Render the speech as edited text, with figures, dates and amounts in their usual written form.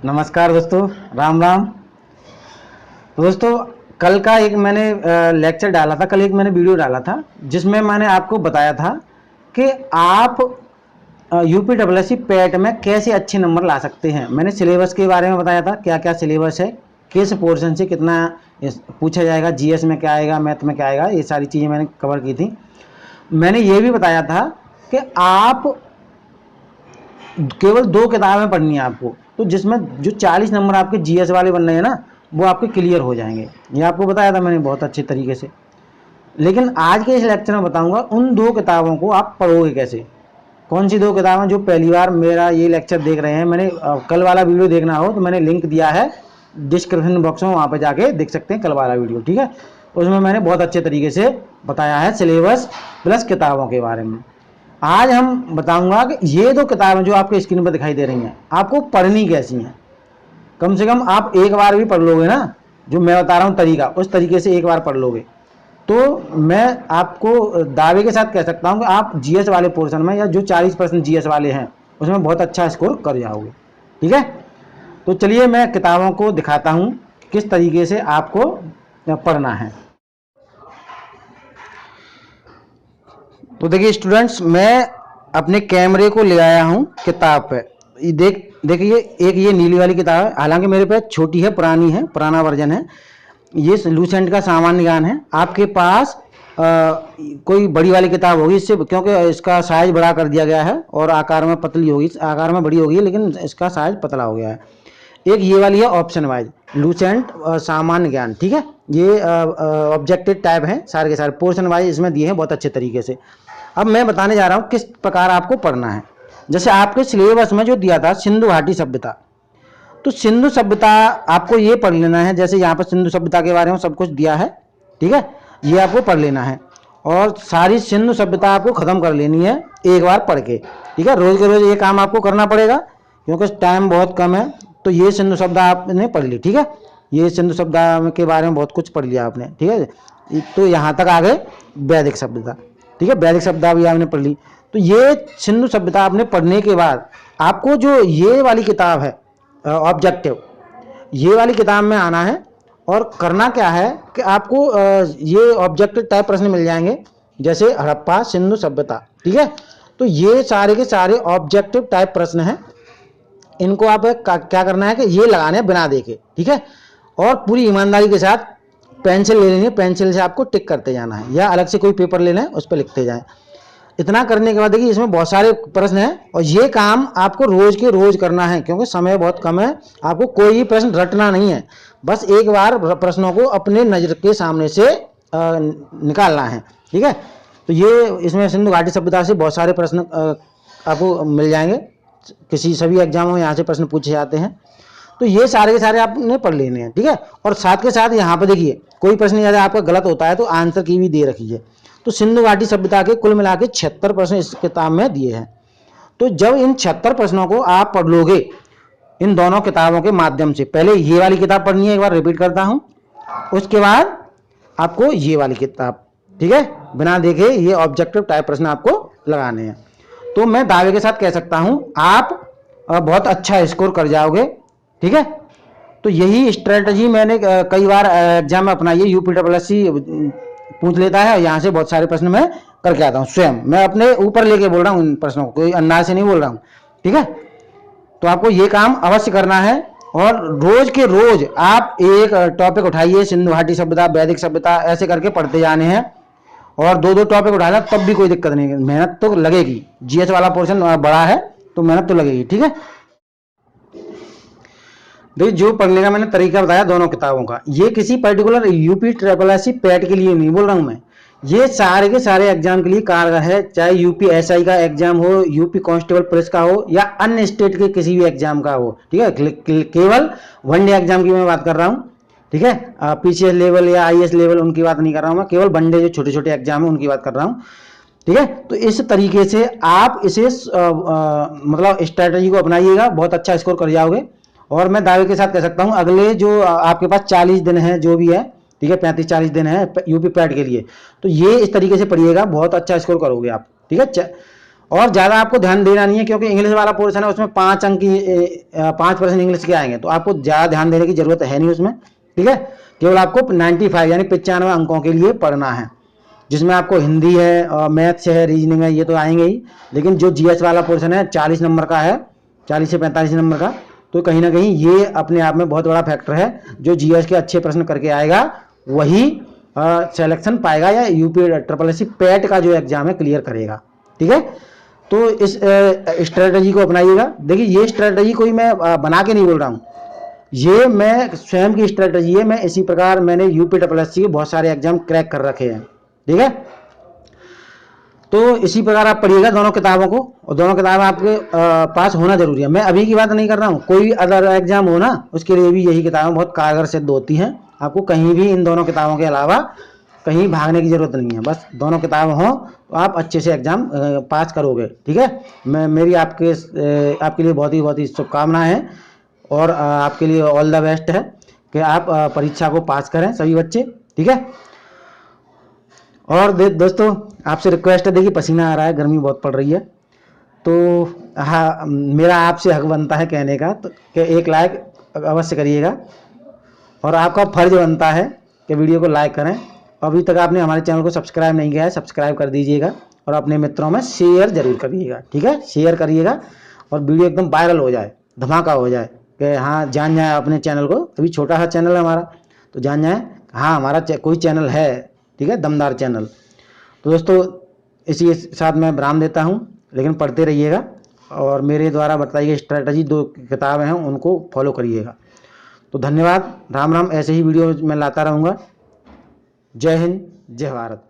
नमस्कार दोस्तों, राम राम। तो दोस्तों, कल का एक मैंने लेक्चर डाला था, कल एक मैंने वीडियो डाला था जिसमें मैंने आपको बताया था कि आप यूपीडब्ल्यूएससी पैट में कैसे अच्छे नंबर ला सकते हैं। मैंने सिलेबस के बारे में बताया था, क्या क्या सिलेबस है, किस पोर्शन से कितना पूछा जाएगा, जीएस में क्या आएगा, मैथ में क्या आएगा, ये सारी चीज़ें मैंने कवर की थी। मैंने ये भी बताया था कि आप केवल 2 किताबें पढ़नी है आपको, तो जिसमें जो 40 नंबर आपके जीएस वाले बन रहे हैं ना, वो आपके क्लियर हो जाएंगे। ये आपको बताया था मैंने बहुत अच्छे तरीके से। लेकिन आज के इस लेक्चर में बताऊंगा उन 2 किताबों को आप पढ़ोगे कैसे। कौन सी 2 किताबें? जो पहली बार मेरा ये लेक्चर देख रहे हैं, मैंने कल वाला वीडियो देखना हो तो मैंने लिंक दिया है डिस्क्रिप्शन बॉक्स में, वहाँ पर जाके देख सकते हैं कल वाला वीडियो, ठीक है। उसमें मैंने बहुत अच्छे तरीके से बताया है सिलेबस प्लस किताबों के बारे में। आज हम बताऊंगा कि ये 2 किताबें जो आपके स्क्रीन पर दिखाई दे रही हैं, आपको पढ़नी कैसी हैं। कम से कम आप एक बार भी पढ़ लोगे ना, जो मैं बता रहा हूँ तरीका, उस तरीके से एक बार पढ़ लोगे तो मैं आपको दावे के साथ कह सकता हूँ कि आप जीएस वाले पोर्शन में, या जो 40% जीएस वाले हैं, उसमें बहुत अच्छा स्कोर कर जाओगे, ठीक है। तो चलिए मैं किताबों को दिखाता हूँ किस तरीके से आपको पढ़ना है। तो देखिए स्टूडेंट्स, मैं अपने कैमरे को ले आया हूँ किताब पे। देखिए एक ये नीली वाली किताब है, हालांकि मेरे पे छोटी है, पुरानी है, पुराना वर्जन है। ये लूसेंट का सामान्य ज्ञान है। आपके पास कोई बड़ी वाली किताब होगी इससे, क्योंकि इसका साइज बड़ा कर दिया गया है और आकार में पतली होगी, आकार में बड़ी होगी लेकिन इसका साइज पतला हो गया है। एक ये वाली है ऑप्शन वाइज लूसेंट सामान्य ज्ञान, ठीक है। ये ऑब्जेक्टिव टाइप है, सारे के सारे पोर्शन वाइज इसमें दिए हैं बहुत अच्छे तरीके से। अब मैं बताने जा रहा हूँ किस प्रकार आपको पढ़ना है। जैसे आपके सिलेबस में जो दिया था सिंधु घाटी सभ्यता, तो सिंधु सभ्यता आपको ये पढ़ लेना है। जैसे यहाँ पर सिंधु सभ्यता के बारे में सब कुछ दिया है, ठीक है, ये आपको पढ़ लेना है और सारी सिंधु सभ्यता आपको ख़त्म कर लेनी है एक बार पढ़ के, ठीक है। रोज़ के रोज़ ये काम आपको करना पड़ेगा क्योंकि टाइम बहुत कम है। तो ये सिंधु सभ्यता आपने पढ़ ली, ठीक है। ये सिंधु सभ्यता के बारे में बहुत कुछ पढ़ लिया आपने, ठीक है। तो यहाँ तक आ गए वैदिक सभ्यता, ठीक है, वैदिक सभ्यता भी आपने पढ़ ली। तो ये सिंधु सभ्यता आपने पढ़ने के बाद आपको जो ये वाली किताब है ऑब्जेक्टिव, ये वाली किताब में आना है और करना क्या है कि आपको ये ऑब्जेक्टिव टाइप प्रश्न मिल जाएंगे, जैसे हड़प्पा सिंधु सभ्यता, ठीक है। तो ये सारे के सारे ऑब्जेक्टिव टाइप प्रश्न हैं। इनको आप क्या करना है कि ये लगाने हैं बिना देखे, ठीक है, और पूरी ईमानदारी के साथ पेंसिल ले लेनी है, पेंसिल से आपको टिक करते जाना है या अलग से कोई पेपर लेना है उस पर लिखते जाएं। इतना करने के बाद देखिए इसमें बहुत सारे प्रश्न हैं और ये काम आपको रोज के रोज करना है क्योंकि समय बहुत कम है। आपको कोई प्रश्न रटना नहीं है, बस एक बार प्रश्नों को अपने नज़र के सामने से निकालना है, ठीक है। तो ये इसमें सिंधु घाटी सभ्यता से बहुत सारे प्रश्न आपको मिल जाएंगे, सभी एग्जामों में यहाँ से प्रश्न पूछे जाते हैं। तो ये सारे के सारे आपने पढ़ लेने हैं, ठीक है। और साथ के साथ यहाँ पर देखिए कोई प्रश्न यदि आपका गलत होता है तो आंसर की भी दे रखी है। तो सिंधु घाटी सभ्यता के कुल मिला के 76 प्रश्न इस किताब में दिए हैं। तो जब इन 76 प्रश्नों को आप पढ़ लोगे इन दोनों किताबों के माध्यम से, पहले ये वाली किताब पढ़नी है, एक बार रिपीट करता हूँ, उसके बाद आपको ये वाली किताब, ठीक है, बिना देखे ये ऑब्जेक्टिव टाइप प्रश्न आपको लगाने हैं। तो मैं दावे के साथ कह सकता हूँ आप बहुत अच्छा स्कोर कर जाओगे, ठीक है। तो यही स्ट्रेटजी मैंने कई बार एग्जाम में अपनाई है। यूपीडब्ल्यूएससी पूछ लेता है और यहाँ से बहुत सारे प्रश्न मैं करके आता हूँ स्वयं, मैं अपने ऊपर लेके बोल रहा हूँ इन प्रश्नों को, कोई अंदाज से नहीं बोल रहा हूँ, ठीक है। तो आपको ये काम अवश्य करना है और रोज के रोज आप एक टॉपिक उठाइए, सिंधु घाटी सभ्यता, वैदिक सभ्यता, ऐसे करके पढ़ते जाने हैं और 2-2 टॉपिक उठाना, तब भी कोई दिक्कत नहीं है। मेहनत तो लगेगी, जीएस वाला पोर्शन बड़ा है तो मेहनत तो लगेगी, ठीक है। देखिए जो पढ़ने का मैंने तरीका बताया दोनों किताबों का, ये किसी पर्टिकुलर यूपीएससी पैट के लिए नहीं बोल रहा हूँ मैं, ये सारे के सारे एग्जाम के लिए कारगर है। चाहे यूपीएसआई का एग्जाम हो, यूपी कांस्टेबल पुलिस का हो या अन्य स्टेट के किसी भी एग्जाम का हो, ठीक है। केवल वनडे एग्जाम की मैं बात कर रहा हूँ, ठीक है। पीसीएस लेवल या आईएएस लेवल उनकी बात नहीं कर रहा हूँ मैं, केवल वनडे जो छोटे छोटे एग्जाम है उनकी बात कर रहा हूँ, ठीक है। तो इस तरीके से आप इसे मतलब स्ट्रैटेजी को अपनाइएगा, बहुत अच्छा स्कोर कर जाओगे। और मैं दावे के साथ कह सकता हूं अगले जो आपके पास 40 दिन है जो भी है, ठीक है, 35-40 दिन है यूपी पैट के लिए, तो ये इस तरीके से पढ़िएगा, बहुत अच्छा स्कोर करोगे आप, ठीक है। और ज़्यादा आपको ध्यान देना नहीं है, क्योंकि इंग्लिश वाला पोर्शन है, उसमें 5 अंक की 5% इंग्लिश के आएंगे, तो आपको ज़्यादा ध्यान देने की ज़रूरत है नहीं उसमें, ठीक है। केवल आपको 95 यानी 95 अंकों के लिए पढ़ना है, जिसमें आपको हिंदी है और मैथ्स है, रीजनिंग है, ये तो आएंगे ही। लेकिन जो जीएस वाला पोर्शन है 40 नंबर का है, 40 से 45 नंबर का, तो कहीं ना कहीं ये अपने आप में बहुत बड़ा फैक्टर है। जो जीएस के अच्छे प्रश्न करके आएगा वही सिलेक्शन पाएगा या यूपी SSSC पैट का जो एग्जाम है क्लियर करेगा, ठीक है। तो इस स्ट्रेटजी को अपनाइएगा। देखिए ये स्ट्रेटजी कोई मैं बना के नहीं बोल रहा हूँ, ये मैं स्वयं की स्ट्रेटजी है। मैं इसी प्रकार मैंने यूपी SSSC के बहुत सारे एग्जाम क्रैक कर रखे हैं, ठीक है। तो इसी प्रकार आप पढ़िएगा दोनों किताबों को, और दोनों किताबें आपके पास होना जरूरी है। मैं अभी की बात नहीं कर रहा हूँ, कोई भी अदर एग्जाम हो ना, उसके लिए भी यही किताबें बहुत कारगर सिद्ध होती हैं। आपको कहीं भी इन दोनों किताबों के अलावा कहीं भागने की जरूरत नहीं है, बस दोनों किताबें हों तो आप अच्छे से एग्जाम पास करोगे, ठीक है। मेरी आपके लिए बहुत ही शुभकामनाएं हैं, और आपके लिए ऑल द बेस्ट है कि आप परीक्षा को पास करें सभी बच्चे, ठीक है। और दोस्तों आपसे रिक्वेस्ट है, देखिए पसीना आ रहा है, गर्मी बहुत पड़ रही है, तो हाँ मेरा आपसे हक बनता है कहने का, तो कि एक लाइक अवश्य करिएगा, और आपका फर्ज बनता है कि वीडियो को लाइक करें। अभी तक आपने हमारे चैनल को सब्सक्राइब नहीं किया है, सब्सक्राइब कर दीजिएगा, और अपने मित्रों में शेयर जरूर करिएगा, ठीक है। शेयर करिएगा और वीडियो एकदम वायरल हो जाए, धमाका हो जाए, कि हाँ जान जाए अपने चैनल को। अभी छोटा सा चैनल है हमारा, तो जान जाए हाँ हमारा कोई चैनल है, ठीक है, दमदार चैनल। तो दोस्तों इसी साथ मैं विराम देता हूँ, लेकिन पढ़ते रहिएगा, और मेरे द्वारा बताई गई स्ट्रेटजी 2 किताबें हैं उनको फॉलो करिएगा। तो धन्यवाद, राम राम। ऐसे ही वीडियो मैं लाता रहूँगा। जय हिंद, जय भारत।